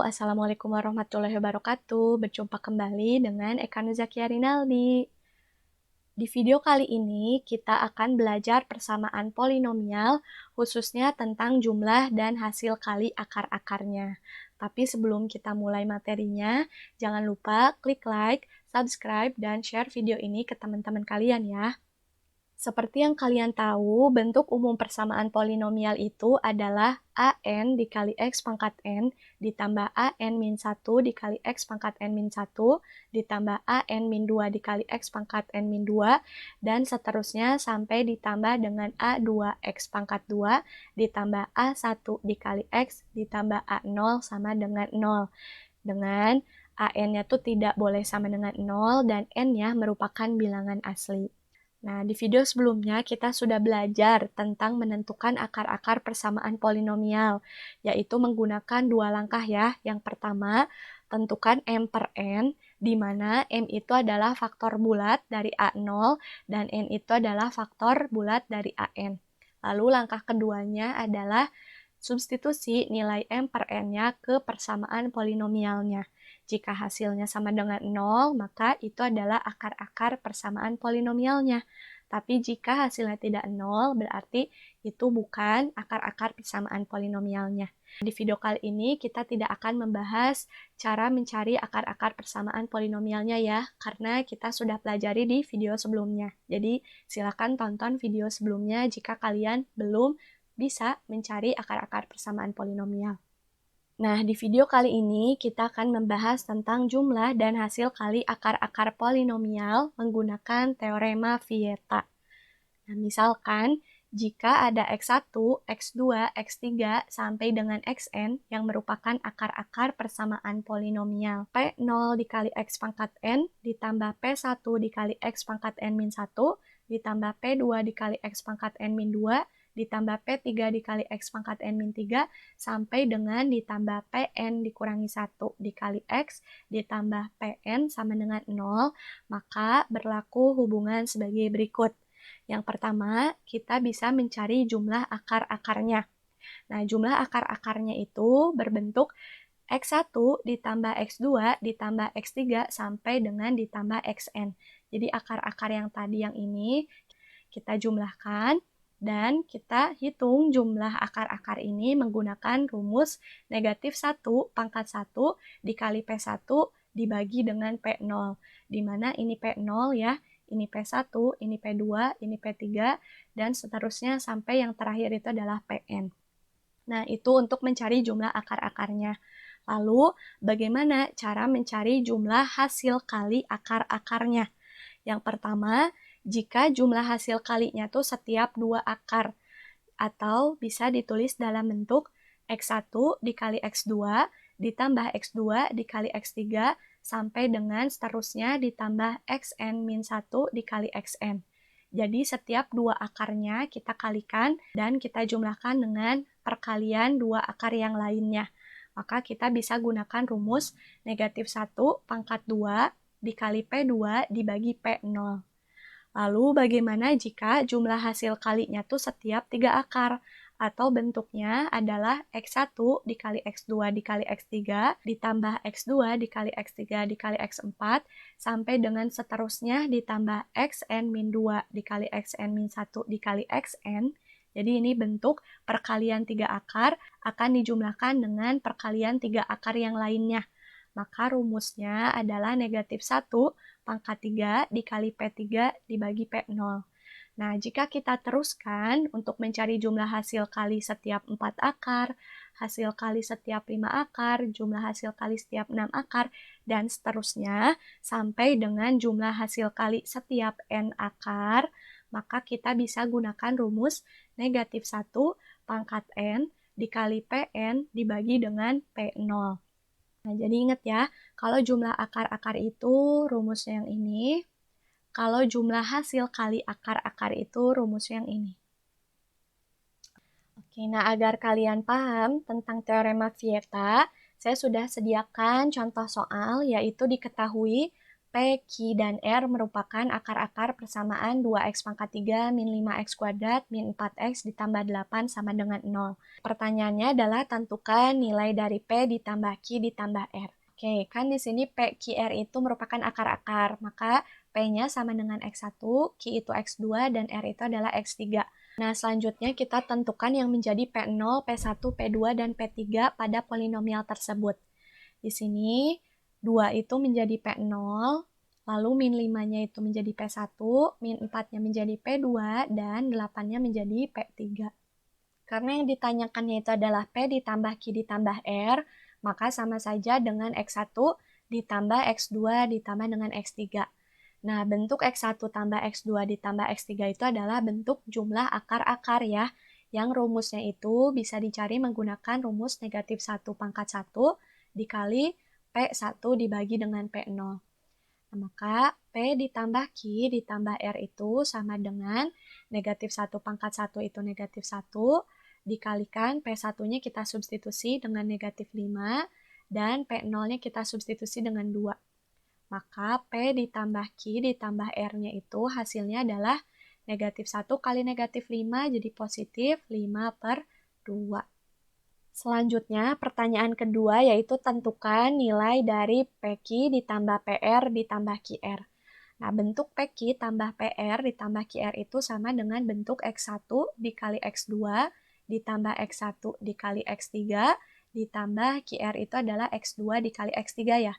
Assalamualaikum warahmatullahi wabarakatuh. Berjumpa kembali dengan Eka Nuzakia Rinaldi. Di video kali ini, kita akan belajar persamaan polinomial, khususnya tentang jumlah dan hasil kali akar-akarnya. Tapi sebelum kita mulai materinya, jangan lupa klik like, subscribe, dan share video ini ke teman-teman kalian ya. Seperti yang kalian tahu, bentuk umum persamaan polinomial itu adalah AN dikali X pangkat N ditambah AN min 1 dikali X pangkat N min 1 ditambah AN min 2 dikali X pangkat N min 2 dan seterusnya sampai ditambah dengan A2X pangkat 2 ditambah A1 dikali X ditambah A0 sama dengan 0. Dengan AN-nya tuh tidak boleh sama dengan 0 dan N-nya merupakan bilangan asli. Nah, di video sebelumnya kita sudah belajar tentang menentukan akar-akar persamaan polinomial, yaitu menggunakan dua langkah ya. Yang pertama, tentukan M per N, di mana M itu adalah faktor bulat dari A0 dan N itu adalah faktor bulat dari AN. Lalu langkah keduanya adalah substitusi nilai M per N-nya ke persamaan polinomialnya. Jika hasilnya sama dengan 0, maka itu adalah akar-akar persamaan polinomialnya. Tapi jika hasilnya tidak 0, berarti itu bukan akar-akar persamaan polinomialnya. Di video kali ini kita tidak akan membahas cara mencari akar-akar persamaan polinomialnya ya, karena kita sudah pelajari di video sebelumnya. Jadi silakan tonton video sebelumnya jika kalian belum bisa mencari akar-akar persamaan polinomial. Nah, di video kali ini kita akan membahas tentang jumlah dan hasil kali akar-akar polinomial menggunakan teorema Vieta. Nah, misalkan jika ada X1, X2, X3 sampai dengan Xn yang merupakan akar-akar persamaan polinomial. P0 dikali X pangkat N ditambah P1 dikali X pangkat N min 1 ditambah P2 dikali X pangkat N min 2 ditambah P3 dikali X pangkat N min 3 sampai dengan ditambah Pn dikurangi 1 dikali X ditambah Pn sama dengan 0, maka berlaku hubungan sebagai berikut. Yang pertama, kita bisa mencari jumlah akar-akarnya. Nah, jumlah akar-akarnya itu berbentuk X1 ditambah X2 ditambah X3 sampai dengan ditambah Xn. Jadi akar-akar yang tadi yang ini kita jumlahkan dan kita hitung jumlah akar-akar ini menggunakan rumus negatif 1 pangkat 1 dikali P1 dibagi dengan P0, di mana ini P0 ya, ini P1, ini P2, ini P3, dan seterusnya sampai yang terakhir itu adalah Pn. Nah, itu untuk mencari jumlah akar-akarnya. Lalu, bagaimana cara mencari jumlah hasil kali akar-akarnya? Yang pertama, jika jumlah hasil kalinya tuh setiap dua akar, atau bisa ditulis dalam bentuk X1 dikali X2 ditambah X2 dikali X3 sampai dengan seterusnya ditambah Xn min 1 dikali Xn. Jadi setiap dua akarnya kita kalikan dan kita jumlahkan dengan perkalian dua akar yang lainnya. Maka kita bisa gunakan rumus negatif 1 pangkat 2 dikali P2 dibagi P0. Lalu bagaimana jika jumlah hasil kalinya tuh setiap 3 akar? Atau bentuknya adalah X1 dikali X2 dikali X3 ditambah X2 dikali X3 dikali X4 sampai dengan seterusnya ditambah Xn min 2 dikali Xn min 1 dikali Xn. Jadi ini bentuk perkalian 3 akar akan dijumlahkan dengan perkalian 3 akar yang lainnya. Maka rumusnya adalah negatif 1 pangkat 3 dikali P3 dibagi P0. Nah, jika kita teruskan untuk mencari jumlah hasil kali setiap 4 akar, hasil kali setiap 5 akar, jumlah hasil kali setiap 6 akar, dan seterusnya sampai dengan jumlah hasil kali setiap N akar, maka kita bisa gunakan rumus negatif 1 pangkat N dikali Pn dibagi dengan P0. Nah, jadi ingat ya, kalau jumlah akar-akar itu rumusnya yang ini, kalau jumlah hasil kali akar-akar itu rumusnya yang ini. Oke, nah agar kalian paham tentang teorema Vieta, saya sudah sediakan contoh soal, yaitu diketahui P, Q, dan R merupakan akar-akar persamaan 2x pangkat 3 min 5x kuadrat min 4x ditambah 8 sama dengan 0. Pertanyaannya adalah tentukan nilai dari P ditambah Q ditambah R. Oke, kan di sini P, Q, R itu merupakan akar-akar, maka P-nya sama dengan X1, Q itu X2, dan R itu adalah X3. Nah, selanjutnya kita tentukan yang menjadi P0, P1, P2, dan P3 pada polinomial tersebut. Di sini 2 itu menjadi P0, lalu min 5-nya itu menjadi P1, min 4-nya menjadi P2, dan 8-nya menjadi P3. Karena yang ditanyakannya itu adalah P ditambah Q ditambah R, maka sama saja dengan X1 ditambah X2 ditambah dengan X3. Nah, bentuk X1 tambah X2 ditambah X3 itu adalah bentuk jumlah akar-akar ya, yang rumusnya itu bisa dicari menggunakan rumus negatif 1 pangkat 1 dikali P1 dibagi dengan P0. Nah, maka P ditambah Q ditambah R itu sama dengan negatif 1 pangkat 1 itu negatif 1, dikalikan P1-nya kita substitusi dengan negatif 5, dan P0-nya kita substitusi dengan 2. Maka P ditambah Q ditambah R-nya itu hasilnya adalah negatif 1 kali negatif 5 jadi positif 5/2. Selanjutnya, pertanyaan kedua yaitu tentukan nilai dari PQ ditambah PR ditambah QR. Nah, bentuk PQ tambah PR ditambah QR itu sama dengan bentuk X1 dikali X2 ditambah X1 dikali X3 ditambah QR itu adalah X2 dikali X3 ya.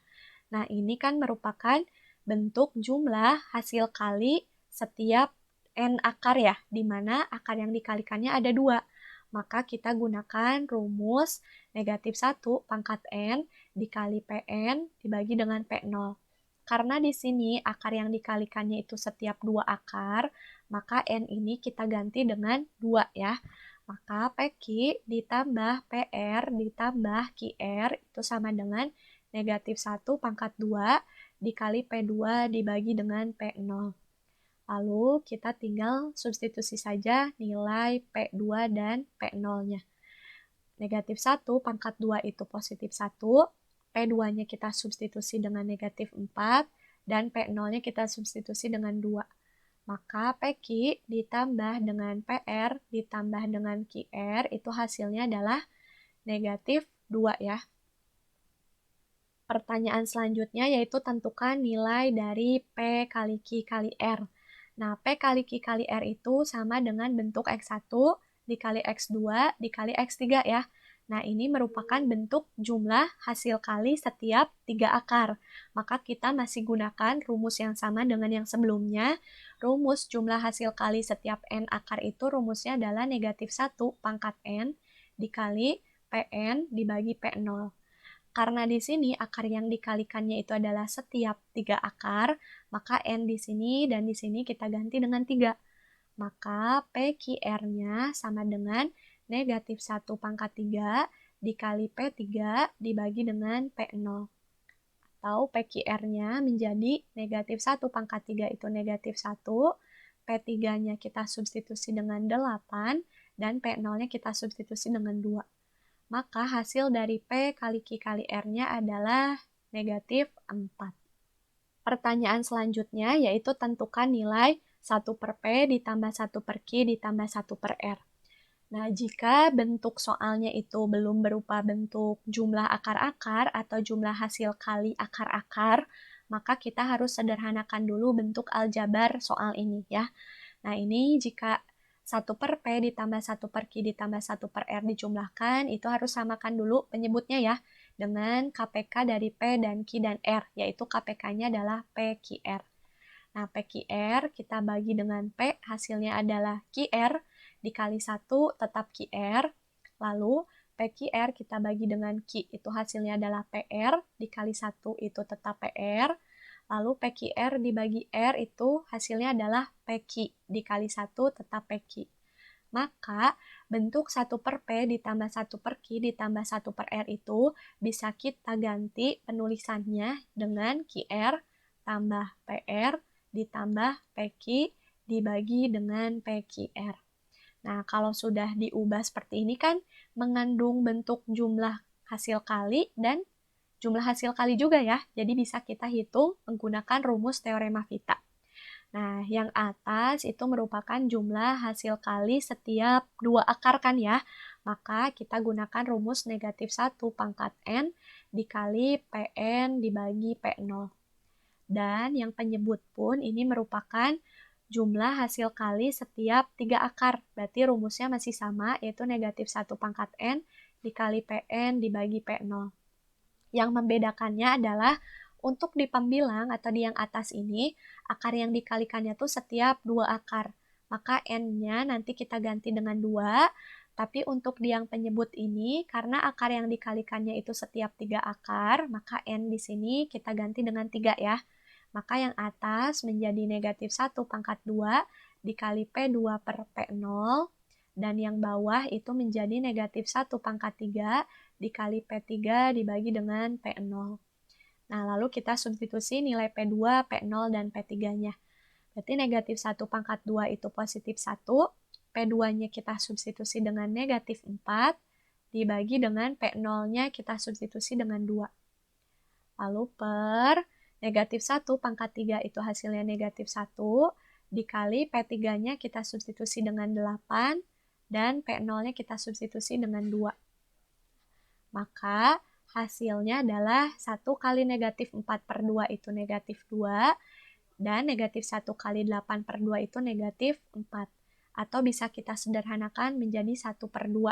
Nah, ini kan merupakan bentuk jumlah hasil kali setiap N akar ya, di mana akar yang dikalikannya ada 2. Maka kita gunakan rumus negatif 1 pangkat N dikali PN dibagi dengan P0. Karena di sini akar yang dikalikannya itu setiap 2 akar, maka N ini kita ganti dengan 2 ya. Maka PQ ditambah PR ditambah QR itu sama dengan negatif 1 pangkat 2 dikali P2 dibagi dengan P0. Lalu kita tinggal substitusi saja nilai P2 dan P0-nya. Negatif 1 pangkat 2 itu positif 1, P2-nya kita substitusi dengan negatif 4, dan P0-nya kita substitusi dengan 2. Maka PQ ditambah dengan PR ditambah dengan QR itu hasilnya adalah negatif 2 ya. Pertanyaan selanjutnya yaitu tentukan nilai dari P kali Q kali R. Nah, P kali Q kali R itu sama dengan bentuk X1 dikali X2 dikali X3 ya. Nah, ini merupakan bentuk jumlah hasil kali setiap 3 akar. Maka kita masih gunakan rumus yang sama dengan yang sebelumnya. Rumus jumlah hasil kali setiap N akar itu rumusnya adalah negatif 1 pangkat N dikali PN dibagi P0. Karena di sini akar yang dikalikannya itu adalah setiap 3 akar, maka N di sini dan di sini kita ganti dengan 3. Maka PQR-nya sama dengan negatif 1 pangkat 3 dikali P3 dibagi dengan P0. Atau PQR-nya menjadi negatif 1 pangkat 3 itu negatif 1, P3-nya kita substitusi dengan 8, dan P0-nya kita substitusi dengan 2. Maka hasil dari P kali Q kali R-nya adalah negatif 4. Pertanyaan selanjutnya yaitu tentukan nilai 1 per P ditambah 1 per Q ditambah 1 per R. Nah, jika bentuk soalnya itu belum berupa bentuk jumlah akar-akar atau jumlah hasil kali akar-akar, maka kita harus sederhanakan dulu bentuk aljabar soal ini ya. Nah, ini jika 1 per P ditambah 1 per Q ditambah 1 per R dijumlahkan, itu harus samakan dulu penyebutnya ya, dengan KPK dari P dan Q dan R, yaitu KPK-nya adalah PQR. Nah, PQR kita bagi dengan P, hasilnya adalah QR, dikali 1 tetap QR, lalu PQR kita bagi dengan Q, itu hasilnya adalah PR, dikali 1 itu tetap PR, lalu PQR dibagi R itu hasilnya adalah PQ, dikali 1 tetap PQ. Maka bentuk 1 per P ditambah 1 per Q ditambah 1 per R itu bisa kita ganti penulisannya dengan QR tambah PR ditambah PQ dibagi dengan PQR. Nah, kalau sudah diubah seperti ini kan mengandung bentuk jumlah hasil kali dan jumlah hasil kali juga ya. Jadi bisa kita hitung menggunakan rumus teorema Vita. Nah, yang atas itu merupakan jumlah hasil kali setiap dua akar kan ya. Maka kita gunakan rumus negatif 1 pangkat N dikali Pn dibagi P0. Dan yang penyebut pun ini merupakan jumlah hasil kali setiap 3 akar. Berarti rumusnya masih sama, yaitu negatif 1 pangkat N dikali Pn dibagi P0. Yang membedakannya adalah untuk di pembilang atau di yang atas ini, akar yang dikalikannya tuh setiap 2 akar. Maka N-nya nanti kita ganti dengan 2, tapi untuk di yang penyebut ini, karena akar yang dikalikannya itu setiap 3 akar, maka N di sini kita ganti dengan 3 ya. Maka yang atas menjadi negatif 1 pangkat 2 dikali P2 per P0, dan yang bawah itu menjadi negatif 1 pangkat 3 dikali P3 dibagi dengan P0. Nah, lalu kita substitusi nilai P2, P0, dan P3-nya. Berarti negatif 1 pangkat 2 itu positif 1, P2-nya kita substitusi dengan negatif 4, dibagi dengan P0-nya kita substitusi dengan 2. Lalu per negatif 1 pangkat 3 itu hasilnya negatif 1, dikali P3-nya kita substitusi dengan 8, dan P0-nya kita substitusi dengan 2. Maka hasilnya adalah 1 kali negatif 4 per 2 itu negatif 2, dan negatif 1 kali 8 per 2 itu negatif 4. Atau bisa kita sederhanakan menjadi 1 per 2.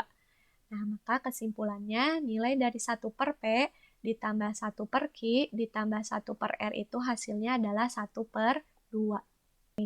Nah, maka kesimpulannya nilai dari 1 per P ditambah 1 per Q ditambah 1 per R itu hasilnya adalah 1 per 2.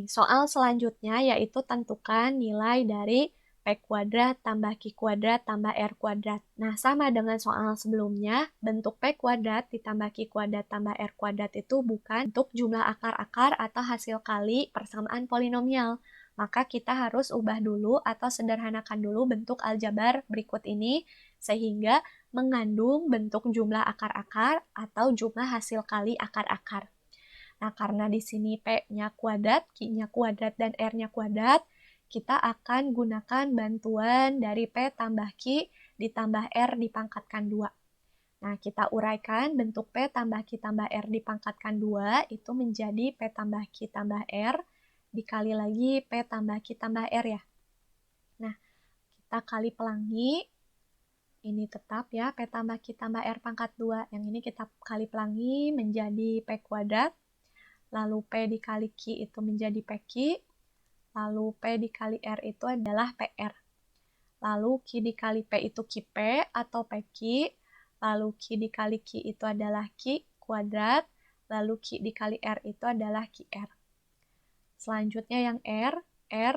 Soal selanjutnya yaitu tentukan nilai dari P kuadrat tambah Q kuadrat tambah R kuadrat. Nah, sama dengan soal sebelumnya, bentuk P kuadrat ditambah Q kuadrat tambah R kuadrat itu bukan bentuk jumlah akar-akar atau hasil kali persamaan polinomial. Maka kita harus ubah dulu atau sederhanakan dulu bentuk aljabar berikut ini, sehingga mengandung bentuk jumlah akar-akar atau jumlah hasil kali akar-akar. Nah, karena di sini P-nya kuadrat, Q-nya kuadrat, dan R-nya kuadrat, kita akan gunakan bantuan dari P tambah Q ditambah R dipangkatkan 2. Nah, kita uraikan bentuk P tambah Q tambah R dipangkatkan 2 itu menjadi P tambah Q tambah R dikali lagi P tambah Q tambah R ya. Nah, kita kali pelangi, ini tetap ya P tambah Q tambah R pangkat 2. Yang ini kita kali pelangi menjadi P kuadrat, lalu P dikali Q itu menjadi PQ, lalu P dikali R itu adalah PR. Lalu Q dikali P itu QP atau PQ, lalu Q dikali Q itu adalah Q kuadrat, lalu Q dikali R itu adalah QR. Selanjutnya yang R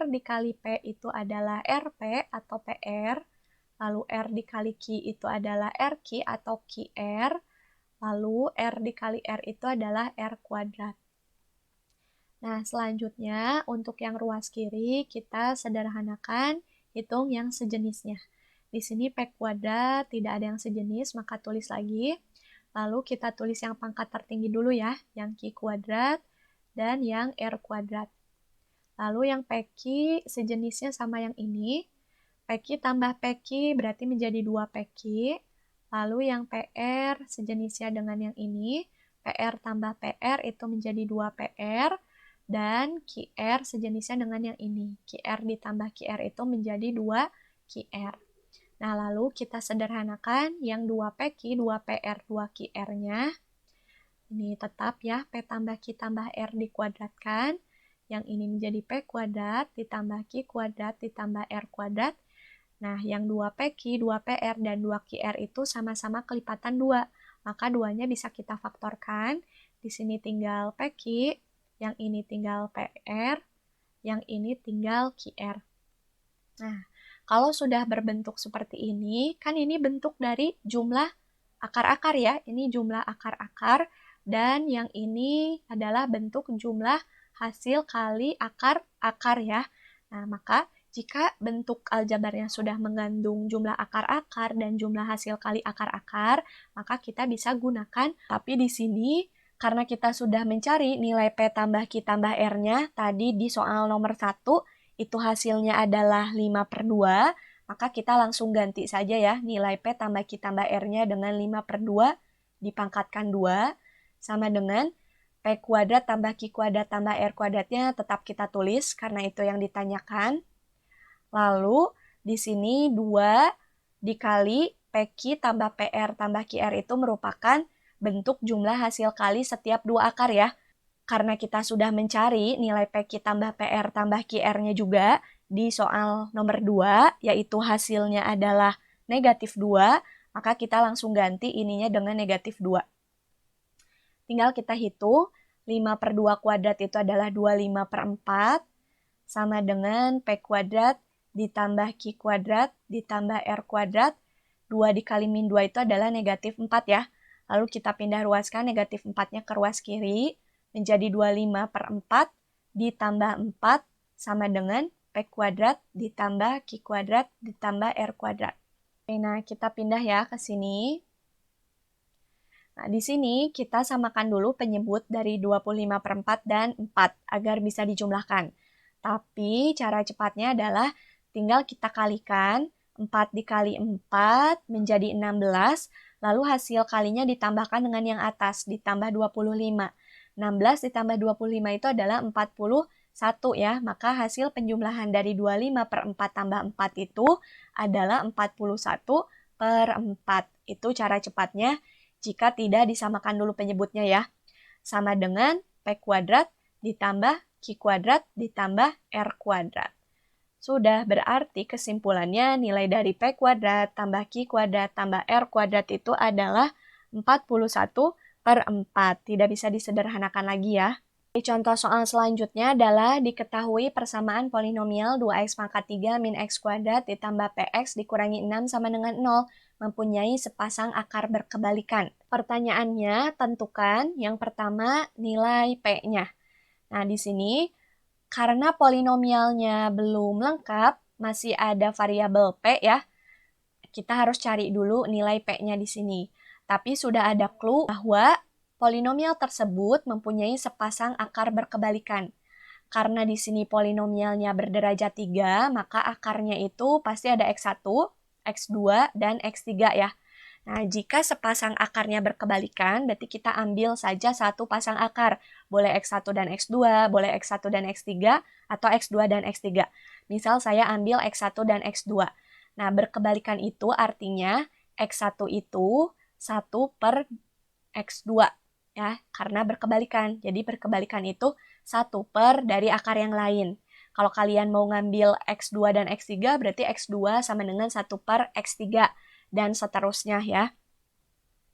dikali P itu adalah RP atau PR, lalu R dikali Q itu adalah RQ atau QR, lalu R dikali R itu adalah R kuadrat. Nah, selanjutnya untuk yang ruas kiri kita sederhanakan hitung yang sejenisnya. Di sini P kuadrat tidak ada yang sejenis, maka tulis lagi. Lalu kita tulis yang pangkat tertinggi dulu ya, yang Q kuadrat dan yang R kuadrat. Lalu yang PQ sejenisnya sama yang ini. PQ tambah PQ berarti menjadi 2 PQ. Lalu yang PR sejenisnya dengan yang ini. PR tambah PR itu menjadi 2 PR. Dan QR sejenisnya dengan yang ini. QR ditambah QR itu menjadi 2 QR. Nah, lalu kita sederhanakan yang 2 PQ, 2 PR, 2 QR-nya. Ini tetap ya, P tambah Q tambah R dikuadratkan. Yang ini menjadi P kuadrat ditambah Q kuadrat ditambah R kuadrat. Nah, yang 2 PQ, 2 PR, dan 2 QR itu sama-sama kelipatan 2. Maka 2-nya bisa kita faktorkan. Di sini tinggal PQ, yang ini tinggal PR, yang ini tinggal QR. Nah, kalau sudah berbentuk seperti ini, kan ini bentuk dari jumlah akar-akar ya. Ini jumlah akar-akar, dan yang ini adalah bentuk jumlah hasil kali akar-akar ya. Nah, maka jika bentuk aljabarnya sudah mengandung jumlah akar-akar dan jumlah hasil kali akar-akar, maka kita bisa gunakan. Tapi di sini, karena kita sudah mencari nilai P tambah Q tambah R-nya, tadi di soal nomor 1, itu hasilnya adalah 5 per 2, maka kita langsung ganti saja ya nilai P tambah Q tambah R-nya dengan 5 per 2 dipangkatkan 2 sama dengan P kuadrat tambah Q kuadrat tambah R kuadratnya tetap kita tulis karena itu yang ditanyakan. Lalu di sini 2 dikali PQ tambah PR tambah QR itu merupakan bentuk jumlah hasil kali setiap dua akar ya. Karena kita sudah mencari nilai PQ tambah PR tambah QR-nya juga di soal nomor 2, yaitu hasilnya adalah negatif 2, maka kita langsung ganti ininya dengan negatif 2. Tinggal kita hitung, 5/2 kuadrat itu adalah 25/4, sama dengan P kuadrat ditambah Q kuadrat ditambah R kuadrat, 2 dikali min 2 itu adalah negatif 4 ya. Lalu kita pindah ruaskan negatif 4-nya ke ruas kiri, menjadi 25/4 ditambah 4 sama dengan P kuadrat ditambah Q kuadrat ditambah R kuadrat. Oke, nah kita pindah ya ke sini. Nah, di sini kita samakan dulu penyebut dari 25/4 dan 4 agar bisa dijumlahkan. Tapi cara cepatnya adalah tinggal kita kalikan 4 dikali 4 menjadi 16, lalu hasil kalinya ditambahkan dengan yang atas, ditambah 25. 16 ditambah 25 itu adalah 41 ya, maka hasil penjumlahan dari 25/4 tambah 4 itu adalah 41/4. Itu cara cepatnya jika tidak disamakan dulu penyebutnya ya. Sama dengan P kuadrat ditambah Q kuadrat ditambah R kuadrat. Sudah, berarti kesimpulannya nilai dari P kuadrat tambah Q kuadrat tambah R kuadrat itu adalah 41/4. Tidak bisa disederhanakan lagi ya. Contoh soal selanjutnya adalah diketahui persamaan polinomial 2x pangkat 3 min x kuadrat ditambah px dikurangi 6 sama dengan 0 mempunyai sepasang akar berkebalikan. Pertanyaannya, tentukan yang pertama nilai P-nya. Nah, di sini karena polinomialnya belum lengkap, masih ada variabel P ya, kita harus cari dulu nilai P-nya di sini. Tapi sudah ada clue bahwa polinomial tersebut mempunyai sepasang akar berkebalikan. Karena di sini polinomialnya berderajat 3, maka akarnya itu pasti ada X1, X2, dan X3 ya. Nah, jika sepasang akarnya berkebalikan, berarti kita ambil saja satu pasang akar. Boleh X1 dan X2, boleh X1 dan X3, atau X2 dan X3. Misal saya ambil X1 dan X2. Nah, berkebalikan itu artinya X1 itu 1/X2 ya, karena berkebalikan. Jadi berkebalikan itu 1 per dari akar yang lain. Kalau kalian mau ngambil X2 dan X3, berarti X2 sama dengan 1/X3 dan seterusnya ya.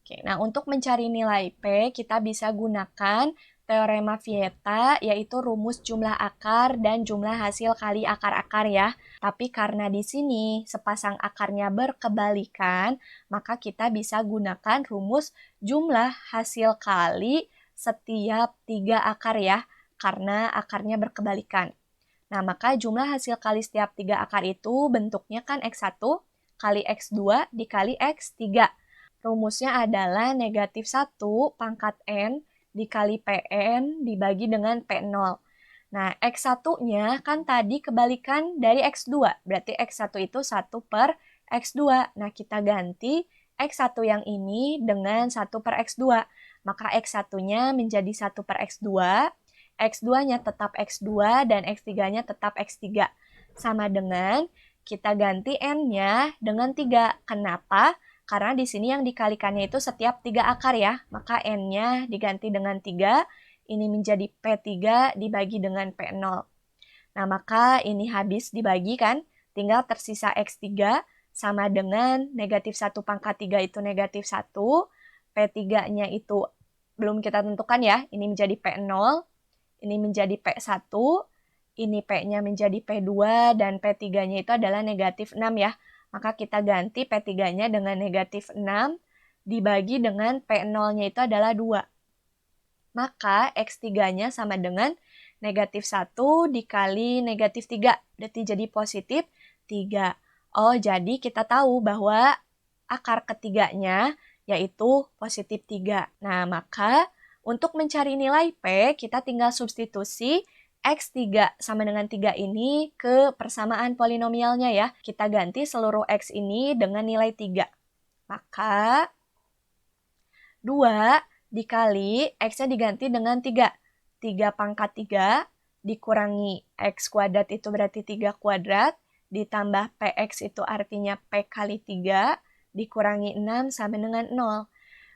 Oke, nah untuk mencari nilai P, kita bisa gunakan teorema Vieta, yaitu rumus jumlah akar dan jumlah hasil kali akar-akar ya. Tapi karena di sini sepasang akarnya berkebalikan, maka kita bisa gunakan rumus jumlah hasil kali setiap 3 akar ya, karena akarnya berkebalikan. Nah, maka jumlah hasil kali setiap 3 akar itu bentuknya kan X1 kali X2 dikali X3. Rumusnya adalah negatif 1 pangkat N dikali Pn dibagi dengan P0. Nah, X1-nya kan tadi kebalikan dari X2. Berarti X1 itu 1/X2. Nah, kita ganti X1 yang ini dengan 1/X2. Maka X1-nya menjadi 1/X2. X2-nya tetap X2 dan X3-nya tetap X3. Sama dengan kita ganti N-nya dengan 3. Kenapa? Karena di sini yang dikalikannya itu setiap 3 akar ya, maka N-nya diganti dengan 3, ini menjadi P3 dibagi dengan P0. Nah, maka ini habis dibagi kan, tinggal tersisa X3 sama dengan negatif 1 pangkat 3 itu negatif 1, P3-nya itu belum kita tentukan ya, ini menjadi P0, ini menjadi P1, ini P-nya menjadi P2, dan P3-nya itu adalah negatif 6 ya. Maka kita ganti P3-nya dengan negatif 6 dibagi dengan P0-nya itu adalah 2. Maka X3-nya sama dengan negatif 1 dikali negatif 3. Berarti jadi positif 3. Oh, jadi kita tahu bahwa akar ketiganya yaitu positif 3. Nah, maka untuk mencari nilai P, kita tinggal substitusi X3 sama dengan 3 ini ke persamaan polinomialnya ya. Kita ganti seluruh X ini dengan nilai 3. Maka 2 dikali X-nya diganti dengan 3. 3 pangkat 3 dikurangi X kuadrat itu berarti 3 kuadrat, ditambah PX itu artinya P kali 3, dikurangi 6 sama dengan 0.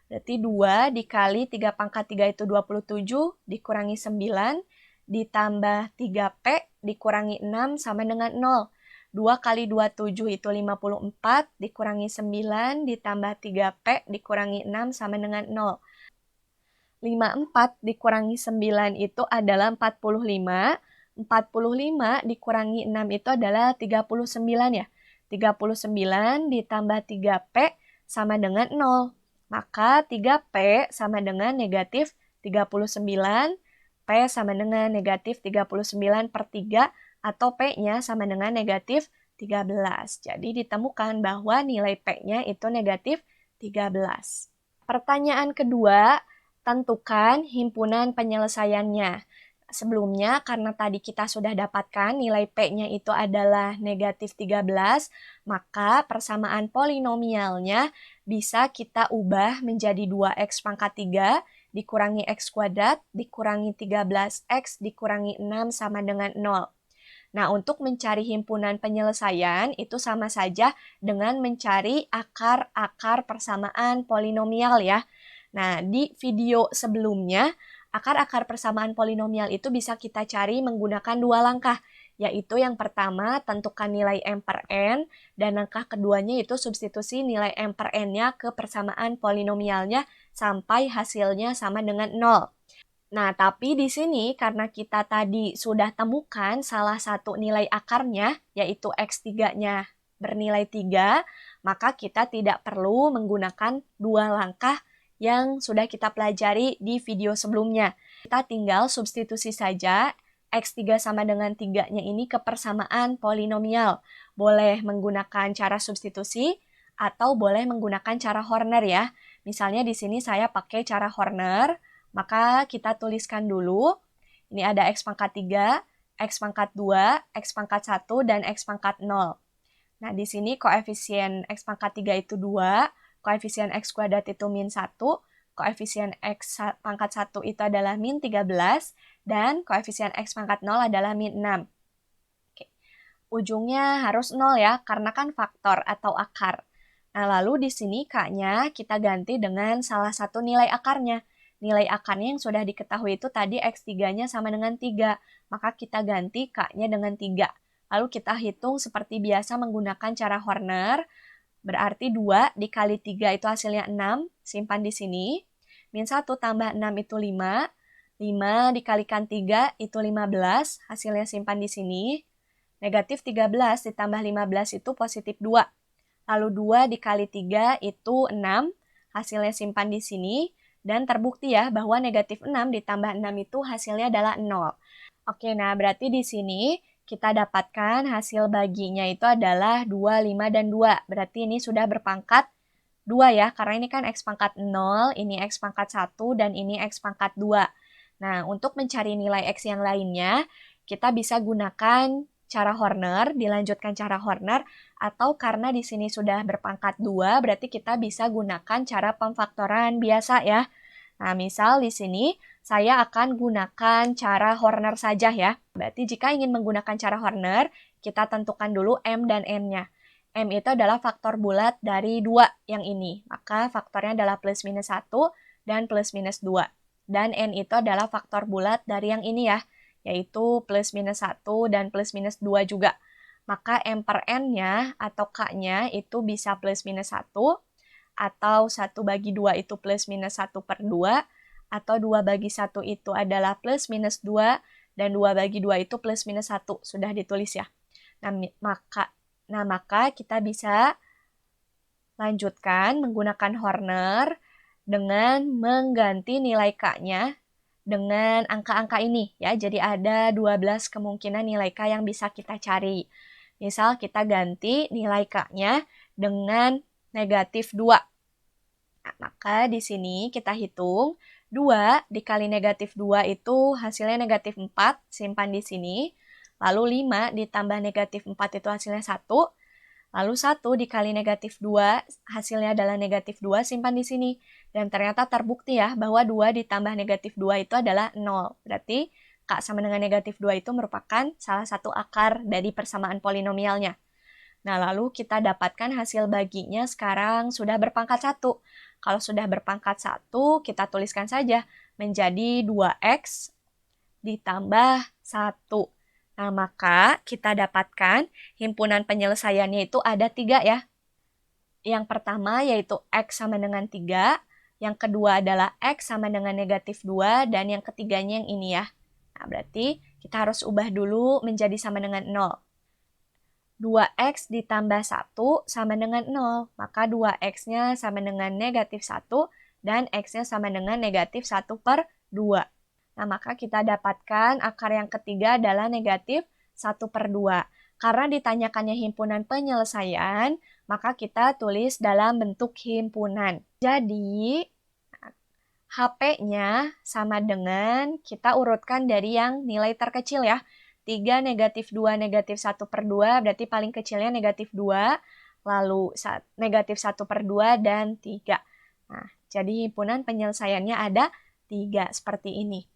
Berarti 2 dikali 3 pangkat 3 itu 27, dikurangi 9, ditambah 3P, dikurangi 6 sama dengan 0. 2 kali 27 itu 54, dikurangi 9, ditambah 3P, dikurangi 6 sama dengan 0. 54 dikurangi 9 itu adalah 45. 45 dikurangi 6 itu adalah 39 ya. 39 ditambah 3P sama dengan 0. Maka 3P sama dengan negatif 39, P sama dengan negatif 39 per 3, atau P-nya sama dengan negatif 13. Jadi ditemukan bahwa nilai P-nya itu negatif 13. Pertanyaan kedua, tentukan himpunan penyelesaiannya. Sebelumnya, karena tadi kita sudah dapatkan nilai P-nya itu adalah negatif 13, maka persamaan polinomialnya bisa kita ubah menjadi 2x pangkat 3 dikurangi x kuadrat dikurangi 13x dikurangi 6 sama dengan 0. Nah, untuk mencari himpunan penyelesaian itu sama saja dengan mencari akar-akar persamaan polinomial ya. Nah, di video sebelumnya, akar-akar persamaan polinomial itu bisa kita cari menggunakan 2 langkah, yaitu yang pertama tentukan nilai M per N, dan langkah keduanya itu substitusi nilai M per N-nya ke persamaan polinomialnya sampai hasilnya sama dengan 0. Nah, tapi di sini karena kita tadi sudah temukan salah satu nilai akarnya, yaitu X3-nya bernilai 3, maka kita tidak perlu menggunakan 2 langkah yang sudah kita pelajari di video sebelumnya. Kita tinggal substitusi saja X3 sama dengan 3-nya ini ke persamaan polinomial. Boleh menggunakan cara substitusi atau boleh menggunakan cara Horner ya. Misalnya di sini saya pakai cara Horner. Maka kita tuliskan dulu, ini ada X pangkat 3, X pangkat 2, X pangkat 1, dan X pangkat 0. Nah, di sini koefisien X pangkat 3 itu 2, koefisien X kuadrat itu min 1, koefisien X pangkat 1 itu adalah min 13, dan koefisien X pangkat 0 adalah min 6. Oke. Ujungnya harus 0 ya, karena kan faktor atau akar. Nah, lalu di sini K-nya kita ganti dengan salah satu nilai akarnya. Nilai akarnya yang sudah diketahui itu tadi X3-nya sama dengan 3. Maka kita ganti K-nya dengan 3. Lalu kita hitung seperti biasa menggunakan cara Horner. Berarti 2 dikali 3 itu hasilnya 6. Simpan di sini. Min 1 tambah 6 itu 5. 5 dikalikan 3 itu 15. Hasilnya simpan di sini. Negatif 13 ditambah 15 itu positif 2. Lalu 2 dikali 3 itu 6. Hasilnya simpan di sini. Dan terbukti ya bahwa negatif 6 ditambah 6 itu hasilnya adalah 0. Oke, nah berarti di sini kita dapatkan hasil baginya itu adalah 2, 5, dan 2. Berarti ini sudah berpangkat 2 ya, karena ini kan X pangkat 0, ini X pangkat 1, dan ini X pangkat 2. Nah, untuk mencari nilai X yang lainnya, kita bisa gunakan cara Horner, dilanjutkan cara Horner, atau karena di sini sudah berpangkat 2, berarti kita bisa gunakan cara pemfaktoran biasa ya. Nah, misal di sini saya akan gunakan cara Horner saja ya. Berarti jika ingin menggunakan cara Horner, kita tentukan dulu M dan N-nya. M itu adalah faktor bulat dari 2 yang ini. Maka faktornya adalah plus minus 1 dan plus minus 2. Dan N itu adalah faktor bulat dari yang ini ya, yaitu plus minus 1 dan plus minus 2 juga. Maka M per N-nya atau K-nya itu bisa plus minus 1, atau 1 bagi 2 itu plus minus 1 per 2, atau 2 bagi 1 itu adalah plus minus 2, dan 2 bagi 2 itu plus minus 1. Sudah ditulis ya. Nah, maka kita bisa lanjutkan menggunakan Horner dengan mengganti nilai K-nya dengan angka-angka ini ya. Jadi ada 12 kemungkinan nilai K yang bisa kita cari. Misal kita ganti nilai K-nya dengan negatif 2. Nah, maka di sini kita hitung 2 dikali negatif 2 itu hasilnya negatif 4, simpan di sini. Lalu 5 ditambah negatif 4 itu hasilnya 1. Lalu 1 dikali negatif 2, hasilnya adalah negatif 2, simpan di sini. Dan ternyata terbukti ya, bahwa 2 ditambah negatif 2 itu adalah 0. Berarti K sama dengan negatif 2 itu merupakan salah satu akar dari persamaan polinomialnya. Nah, lalu kita dapatkan hasil baginya sekarang sudah berpangkat 1. Kalau sudah berpangkat 1, kita tuliskan saja menjadi 2X ditambah 1. Nah, maka kita dapatkan himpunan penyelesaiannya itu ada 3 ya. Yang pertama yaitu X sama dengan 3, yang kedua adalah X sama dengan negatif 2, dan yang ketiganya yang ini ya. Nah, berarti kita harus ubah dulu menjadi sama dengan 0. 2X ditambah 1 sama dengan 0, maka 2X-nya sama dengan negatif 1, dan X-nya sama dengan negatif 1 per 2. Nah, maka kita dapatkan akar yang ketiga adalah negatif 1 per 2. Karena ditanyakannya himpunan penyelesaian, maka kita tulis dalam bentuk himpunan. Jadi, HP-nya sama dengan kita urutkan dari yang nilai terkecil ya. 3, negatif 2, negatif 1 per 2, berarti paling kecilnya negatif 2, lalu negatif 1 per 2, dan 3. Nah, jadi himpunan penyelesaiannya ada 3, seperti ini.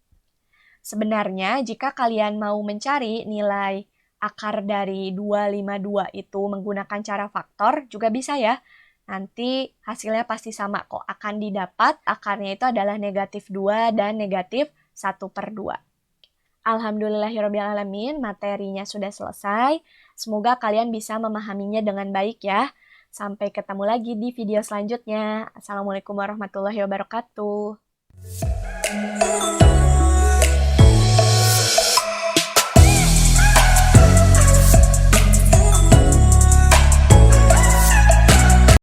Sebenarnya, jika kalian mau mencari nilai akar dari 252 itu menggunakan cara faktor, juga bisa ya. Nanti hasilnya pasti sama kok. Akan didapat akarnya itu adalah negatif 2 dan negatif 1 per 2. Alhamdulillahirrabbilalamin, materinya sudah selesai. Semoga kalian bisa memahaminya dengan baik ya. Sampai ketemu lagi di video selanjutnya. Assalamualaikum warahmatullahi wabarakatuh.